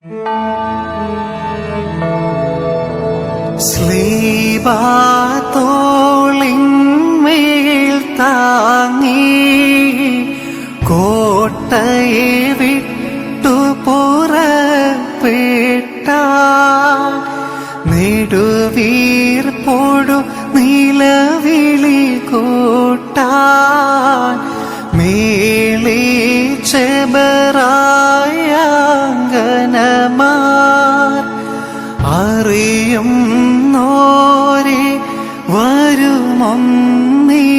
സ്ലീബാത്തോളിന്മേൽ താങ്ങി കോട്ടയെ വിട്ടു പുറപ്പെട്ട നെടുവീർപ്പോടു നിലവിളി കൂട്ടാൻ മേളി ചെബറായങ്കനമാർ അറിയുന്നോരെ വരുമൊന്നീ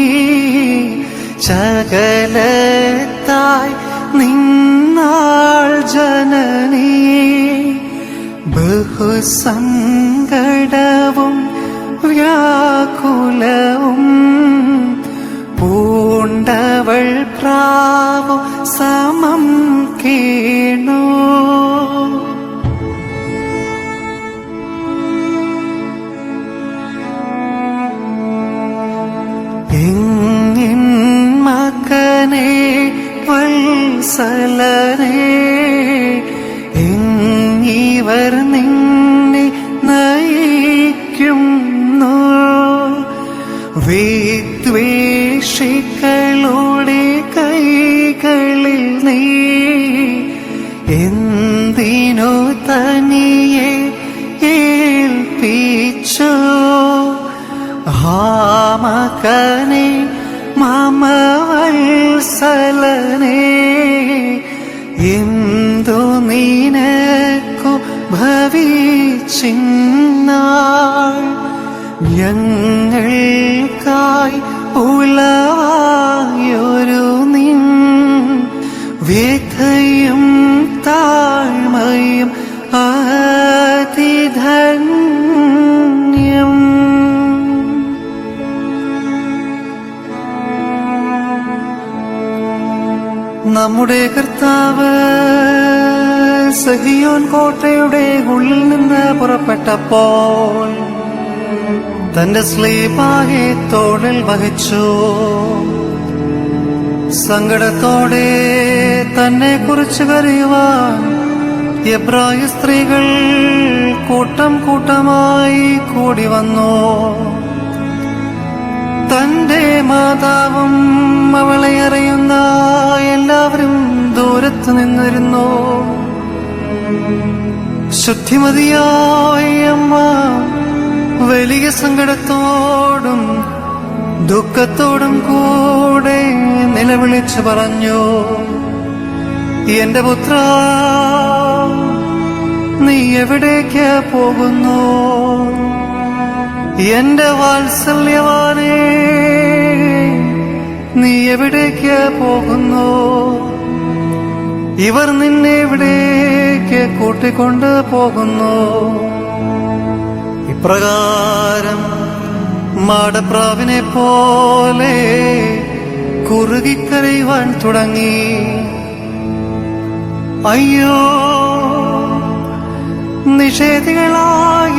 ചകലത്തായി നിന്നാൾ ജനനീ ബഹുസങ്കടവും വ്യാകുലവും പൂണ്ടവൾ പ്രാവു സമം കേണു. എങ്ങിൻ മകനെ വത്സലനെ എങ്ങിവർ നിന്നെ നയിക്കുന്നു. വിദ്വേഷികളുടെ കൈകളിൽ നീ എന്തിനു തനിയെ ഏൽപ്പിച്ചു. മകനെ മമ വത്സലനെ എന്തു നിനക്കു ഭവിച്ചിന്നാൾ ഞങ്ങൾക്കായി ഉളവായൊരു നിൻ വ്യഥയും താഴ്മയും അതിധന്യം. നമ്മുടെ കർത്താവ് സഹിയോൻ കോട്ടയുടെ ഉള്ളിൽ നിന്ന് പുറപ്പെട്ടപ്പോൾ തന്റെ സ്ലീബായെ തോളിൽ വഹിച്ചു. സങ്കടത്തോടെ തന്നെ കുറിച്ച് കരയുവാൻ എബ്രായ സ്ത്രീകൾ കൂട്ടം കൂട്ടമായി കൂടി വന്നു. തന്റെ മാതാവും അവളെ അറിയുന്ന എല്ലാവരും ദൂരത്ത് നിന്നിരുന്നു. ശുദ്ധിമതിയായ അമ്മ വലിയ സങ്കടത്തോടും ദുഃഖത്തോടും കൂടെ നിലവിളിച്ചു പറഞ്ഞു, എന്റെ പുത്ര, നീ എവിടേക്ക് പോകുന്നു? എന്റെ വാത്സല്യവാനേ, നീ എവിടേക്ക് പോകുന്നു? ഇവർ നിന്നെ എവിടേക്ക് കൂട്ടിക്കൊണ്ട് പോകുന്നു? ഇപ്രകാരം മാടപ്രാവിനെ പോലെ കുറുകിക്കരയുവാൻ തുടങ്ങി. അയ്യോ, നിഷേധികളായ